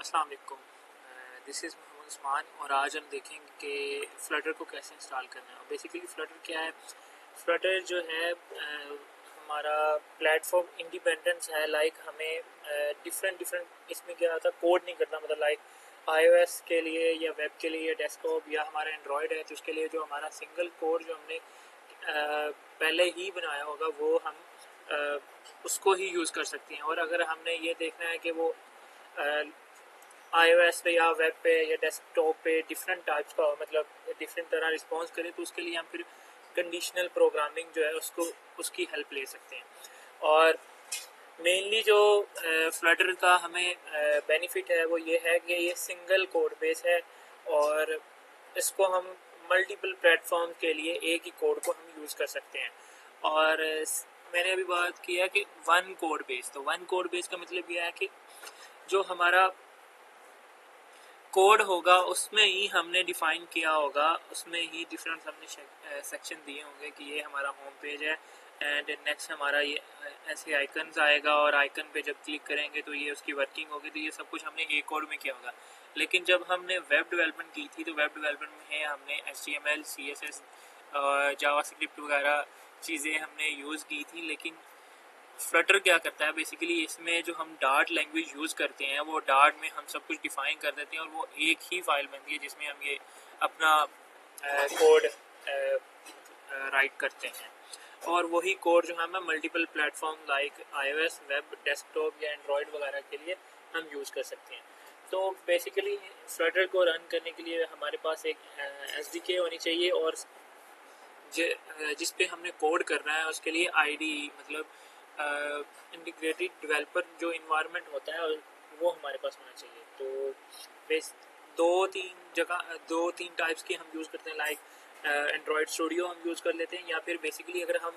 अस्सलाम वालेकुम। This is Mohammad Usman और आज हम देखेंगे कि फ़्लटर को कैसे इंस्टॉल करना है। बेसिकली फ़्लटर क्या है? फ़्लटर जो है हमारा प्लेटफॉर्म इंडिपेंडेंस है। लाइक हमें डिफरेंट डिफरेंट इसमें क्या होता है, कोड नहीं करना। मतलब लाइक iOS के लिए या वेब के लिए या डेस्कटॉप या हमारा एंड्रॉयड है तो उसके लिए जो हमारा सिंगल कोड जो हमने पहले ही बनाया होगा वो हम अ, उसको ही यूज़ कर सकते हैं। और अगर हमने ये देखना है कि वो iOS पे या वेब पे या डेस्कटॉप पे डिफरेंट टाइप्स का मतलब डिफरेंट तरह रिस्पॉन्स करें तो उसके लिए हम फिर कंडीशनल प्रोग्रामिंग जो है उसको उसकी हेल्प ले सकते हैं। और मेनली जो फ्लटर का हमें बेनिफिट है वो ये है कि ये सिंगल कोड बेस है और इसको हम मल्टीपल प्लेटफॉर्म के लिए एक ही कोड को हम यूज़ कर सकते हैं। और मैंने अभी बात की है कि वन कोड बेस। तो वन कोड बेस का मतलब ये है कि जो हमारा कोड होगा उसमें ही हमने डिफाइन किया होगा, उसमें ही डिफरेंट हमने सेक्शन दिए होंगे कि ये हमारा होम पेज है एंड नेक्स्ट हमारा ये ऐसे आइकन्स आएगा और आइकन पे जब क्लिक करेंगे तो ये उसकी वर्किंग होगी। तो ये सब कुछ हमने एक कोड में किया होगा। लेकिन जब हमने वेब डेवलपमेंट की थी तो वेब डेवलपमेंट में हमने HTML CSS जावास्क्रिप्ट वगैरह चीज़ें हमने यूज़ की थी। लेकिन फ्लटर क्या करता है बेसिकली, इसमें जो हम डार्ट लैंग्वेज यूज़ करते हैं वो डार्ट में हम सब कुछ डिफाइन कर देते हैं और वो एक ही फाइल बनती है जिसमें हम ये अपना कोड राइट करते हैं। और वही कोड जो हम multiple platform like iOS web desktop या एंड्रॉयड वगैरह के लिए हम यूज़ कर सकते हैं। तो बेसिकली फ्लटर को रन करने के लिए हमारे पास एक SDK होनी चाहिए और जिस पे हमने कोड करना है उसके लिए IDE मतलब इंटीग्रेटेड डेवलपर जो इन्वायरमेंट होता है वो हमारे पास होना चाहिए। तो बेस दो तीन टाइप्स की हम यूज़ करते हैं। लाइक एंड्रॉयड स्टूडियो हम यूज़ कर लेते हैं या फिर बेसिकली अगर हम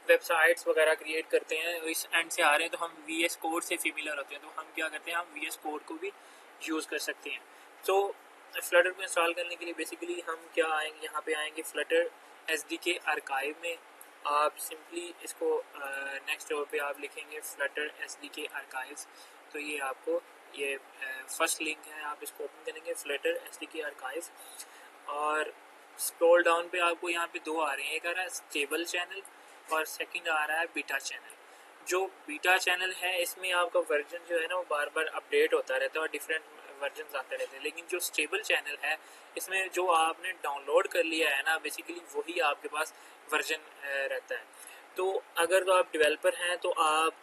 वेबसाइट्स वगैरह क्रिएट करते हैं इस एंड से आ रहे हैं तो हम VS कोड से फेमिलियर होते हैं तो हम क्या करते हैं, हम VS कोड को भी यूज़ कर सकते हैं। तो फ्लटर को इंस्टॉल करने के लिए बेसिकली हम क्या आएंगे, यहाँ पे आएंगे फ्लटर SDK आर्काइव में। आप सिंपली इसको नेक्स्ट डोर पे आप लिखेंगे फ्लटर SDK आर्काइव्स। तो ये आपको ये फर्स्ट लिंक है, आप इसको ओपन करेंगे फ्लटर SDK आर्काइव। और स्क्रॉल डाउन पे आपको यहाँ पे दो आ रहे हैं, एक आ रहा है स्टेबल चैनल और सेकंड आ रहा है बीटा चैनल। जो बीटा चैनल है इसमें आपका वर्जन जो है ना वो बार बार अपडेट होता रहता है और डिफरेंट वर्जन आते रहते हैं। लेकिन जो स्टेबल चैनल है इसमें जो आपने डाउनलोड कर लिया है ना बेसिकली वही आपके पास वर्जन रहता है। तो अगर तो आप डेवलपर हैं तो आप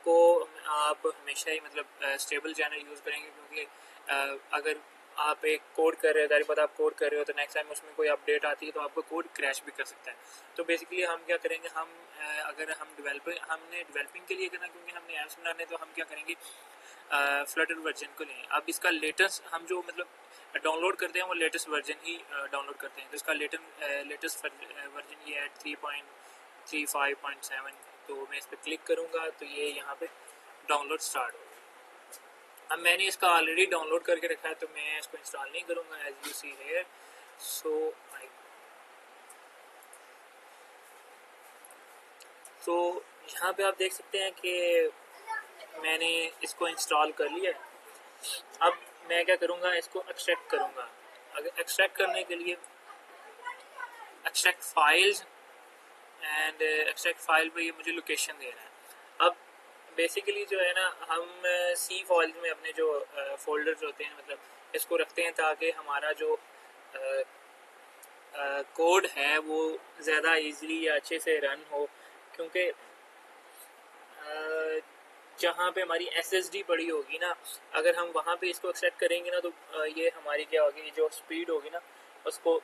हमेशा ही मतलब स्टेबल चैनल यूज़ करेंगे क्योंकि अगर आप एक कोड कर रहे हो, दारी बात आप कोड कर रहे हो तो नेक्स्ट टाइम उसमें कोई अपडेट आती है तो आपका कोड क्रैश भी कर सकता है। तो बेसिकली हम क्या करेंगे, अगर हमने डेवलपिंग के लिए करना क्योंकि हमने ऐप्स बनाने तो हम क्या करेंगे फ्लटर वर्जन को लें। अब इसका लेटेस्ट हम जो मतलब डाउनलोड करते हैं वो लेटेस्ट वर्जन ही डाउनलोड करते हैं। तो इसका लेटेस्ट वर्जन ये है 3.35.7। तो मैं इस पर क्लिक करूँगा तो ये यहाँ पे डाउनलोड स्टार्ट होगा। अब मैंने इसका ऑलरेडी डाउनलोड करके रखा है तो मैं इसको इंस्टॉल नहीं करूँगा एज यू सी हेयर। तो यहाँ पे आप देख सकते हैं कि मैंने इसको इंस्टॉल कर लिया है। अब मैं क्या करूँगा, इसको एक्सट्रैक्ट करूँगा। अगर एक्सट्रैक्ट करने के लिए extract files and extract file पे ये मुझे लोकेशन दे रहा है। अब बेसिकली जो है ना हम सी फाइल्स में अपने जो फोल्डर्स होते हैं मतलब इसको रखते हैं ताकि हमारा जो कोड है वो ज़्यादा इजीली या अच्छे से रन हो। क्योंकि जहाँ पे हमारी SSD पड़ी होगी ना, अगर हम वहाँ पे इसको एक्सेप्ट करेंगे ना तो ये हमारी क्या होगी, जो स्पीड होगी ना उसको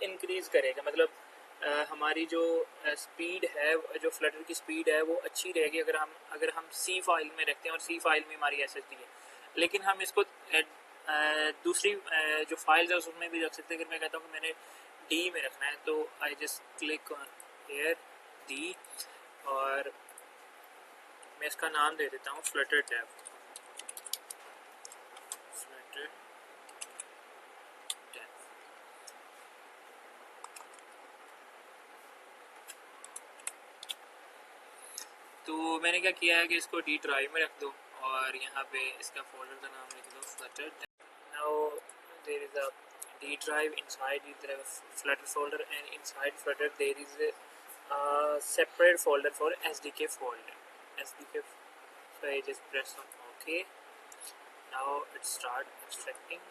इंक्रीज़ करेगा। मतलब हमारी जो स्पीड है, जो फ्लटर की स्पीड है वो अच्छी रहेगी अगर हम सी फाइल में रखते हैं और सी फाइल में हमारी SSD है। लेकिन हम इसको दूसरी जो फाइल्स है उसमें भी रख सकते हैं। अगर मैं कहता हूँ कि मैंने D में रखना है तो I just click on here D और मैं इसका नाम दे देता हूँ फ्लटर टैब। फ्लटर टैब तो तो मैंने क्या किया है कि इसको डी ड्राइव में रख दो और यहाँ पे इसका फोल्डर का नाम लिख दो Flutter. Now there is a D drive. Inside it there is a Flutter folder, and inside Flutter there is a separate folder for SDK folder. SDK. So I just press on OK. Now it start extracting.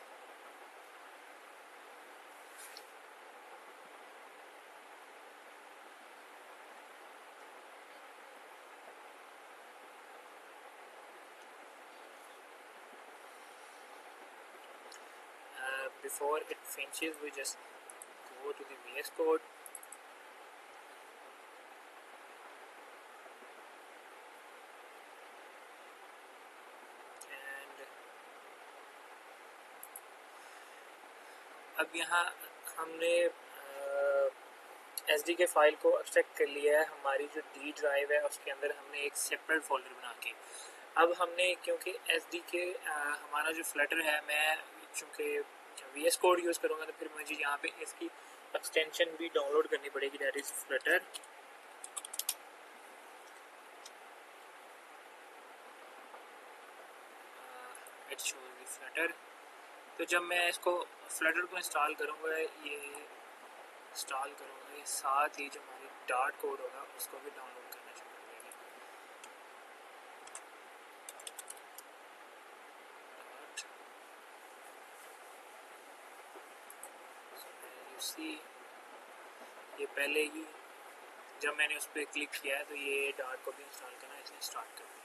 Before it finishes, we just go to the VS Code. अब यहाँ हमने SDK file को extract कर लिया है. हमारी जो D drive है उसके अंदर हमने एक सेपरेट फोल्डर बना के अब हमने क्योंकि SDK हमारा जो फ्लटर है, मैं चूँकि VS कोड यूज़ करूँगा तो फिर मुझे यहाँ पे इसकी एक्सटेंशन भी डाउनलोड करनी पड़ेगी. That is Flutter. It shows the Flutter. तो जब मैं इसको फ्लटर को इंस्टॉल करूँगा, ये इंस्टॉल करूँगा, ये साथ ही जो हमारी डॉट कोड होगा उसको भी डाउनलोड करना शुरू कर देगा. यू सी ये पहले ही जब मैंने उस पर क्लिक किया है तो ये डॉट को भी इंस्टॉल करना इसने स्टार्ट कर दिया.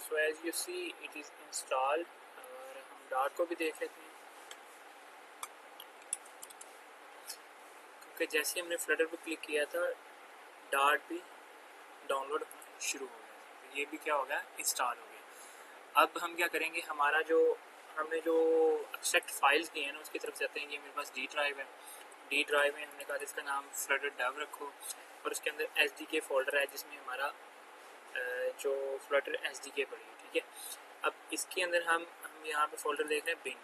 So as you see it is installed. और हम डॉट को भी देख लेते हैं क्योंकि जैसे हमने फ्लटर पर क्लिक किया था डॉट भी डाउनलोड होना शुरू हो गया. तो ये भी क्या हो गया, इंस्टॉल हो गया. अब हम क्या करेंगे, हमारा जो हमने जो एक्सट्रैक्ट फाइल्स दिए हैं ना उसकी तरफ जाते हैं. ये मेरे पास D ड्राइव है. D ड्राइव में हमने कहा इसका नाम फ्लटर डव रखो और उसके अंदर SDK फोल्डर है जिसमें हमारा जो फ्लटर SDK पड़ी है. ठीक है. अब इसके अंदर हम यहाँ पे फोल्डर देख रहे हैं बिन.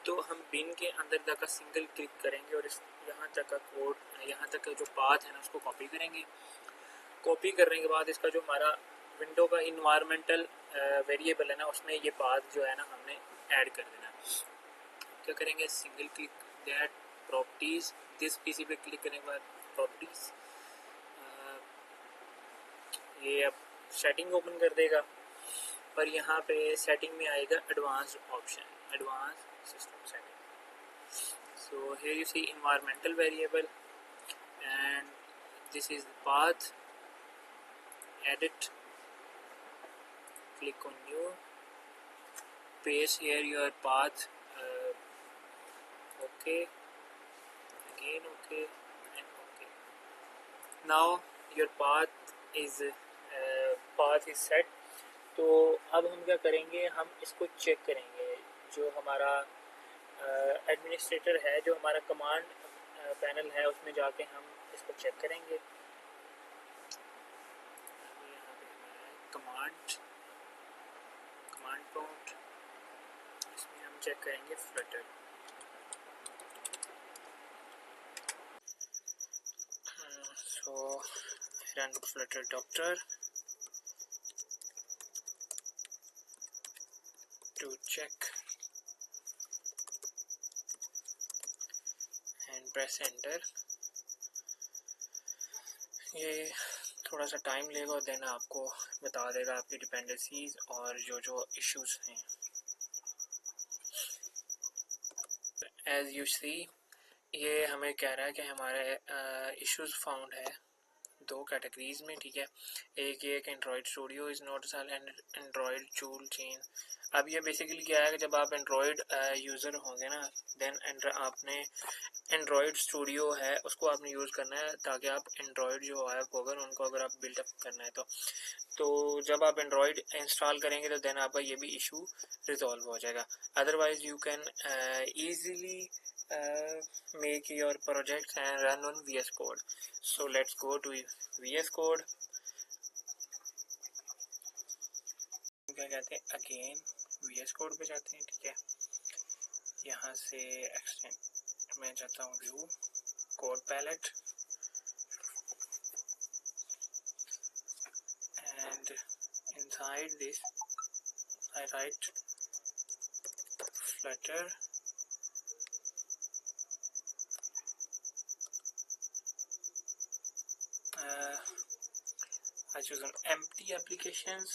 तो हम बिन के अंदर तक सिंगल क्लिक करेंगे और इस यहाँ तक का कोड, यहाँ तक का जो पाथ है ना उसको कॉपी करेंगे. कॉपी करने के बाद इसका जो हमारा विंडो का इन्वायरमेंटल वेरिएबल है ना उसमें ये पाथ जो है ना हमने ऐड कर देना. क्या करेंगे, single click that properties, this PC पे क्लिक करने के बाद प्रॉपर्टीज़, ये अब सेटिंग ओपन कर देगा. पर यहाँ पे सेटिंग में आएगा advanced option, advance system setting. So here you see environmental variable and this is the path. Edit, click on new, paste here your path, OK, again OK and OK. Now your path is set. तो अब हम क्या करेंगे, हम इसको check करेंगे. जो हमारा एडमिनिस्ट्रेटर है, जो हमारा कमांड पैनल है उसमें जाके हम इसको चेक करेंगे. कमांड प्रॉम्प्ट, इसमें हम चेक करेंगे Flutter. So run Flutter doctor to check and press enter. ये थोड़ा सा टाइम लेगा और देन आपको बता देगा आपकी डिपेंडेंसीज और जो इश्यूज हैं. एज यू सी ये हमें कह रहा है कि हमारे इश्यूज फाउंड है दो कैटेगरीज में, ठीक है। एक ये कि Android studio is not and Android tool chain. अब ये बेसिकली क्या है कि जब आप एंड्रॉयड यूज़र होंगे ना, देन आपने एंड्रॉयड स्टूडियो है उसको आपने यूज़ करना है, ताकि आप एंड्रॉयड जो ऐप होगा उनको अगर आप बिल्डअप करना है तो जब आप एंड्रॉयड इंस्टॉल करेंगे तो देन आपका ये भी इशू रिजॉल्व हो जाएगा। Otherwise you can easily make your projects and run on VS Code. So let's go to VS Code. क्या कहते हैं, अगेन VS Code पे जाते हैं, ठीक है। यहाँ से एक्सटेंड मैं जाता हूँ view code palette and inside this I write Flutter I choose an empty applications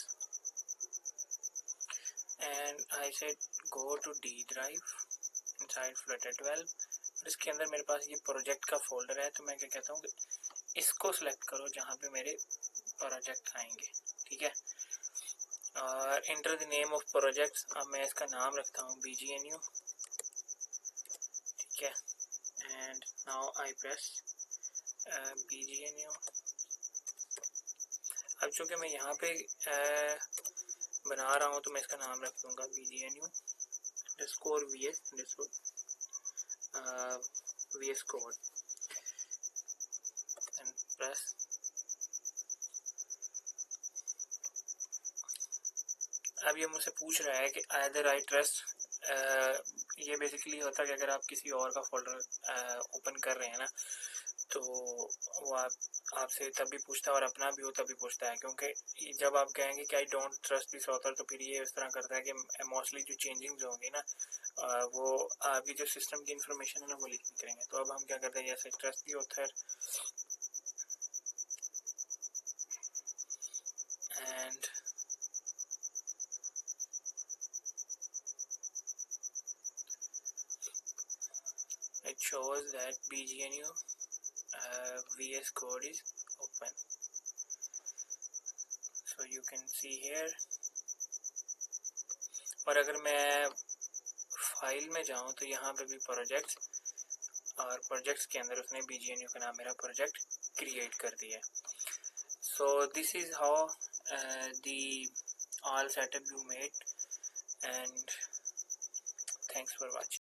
and I said go to D drive inside Flutter 12 और इसके अंदर मेरे पास ये प्रोजेक्ट का फोल्डर है, तो मैं क्या कहता हूँ कि इसको सिलेक्ट करो जहाँ पे मेरे प्रोजेक्ट आएंगे, ठीक है। और enter the name of projects, अब मैं इसका नाम रखता हूँ BGNU, ठीक है। And now I press BGNU। अब चूँकि मैं यहाँ पे बना रहा हूँ तो मैं इसका नाम रख दूँगा BGNU VS Code and press. अब ये मुझसे पूछ रहा है कि आइदर आई ट्रस्ट, ये बेसिकली होता है कि अगर आप किसी और का फोल्डर ओपन कर रहे हैं ना, तो वो आपसे तब भी पूछता है और अपना भी हो तब भी पूछता है, क्योंकि जब आप कहेंगे कि I don't trust this author तो फिर ये इस तरह करता है कि मोस्टली जो चेंजिंग्स होंगी ना वो आपकी जो सिस्टम की इंफॉर्मेशन है ना वो लीक नहीं करेंगे। तो अब हम क्या करते हैं, जैसे trust the author and it shows that BGNU VS Code is open, so you can see here। और अगर मैं फाइल में जाऊं तो यहाँ पे भी प्रोजेक्ट्स, और प्रोजेक्ट्स के अंदर उसने BGNU का नाम मेरा प्रोजेक्ट क्रिएट कर दिया। So this is how the all setup you made and thanks for watching।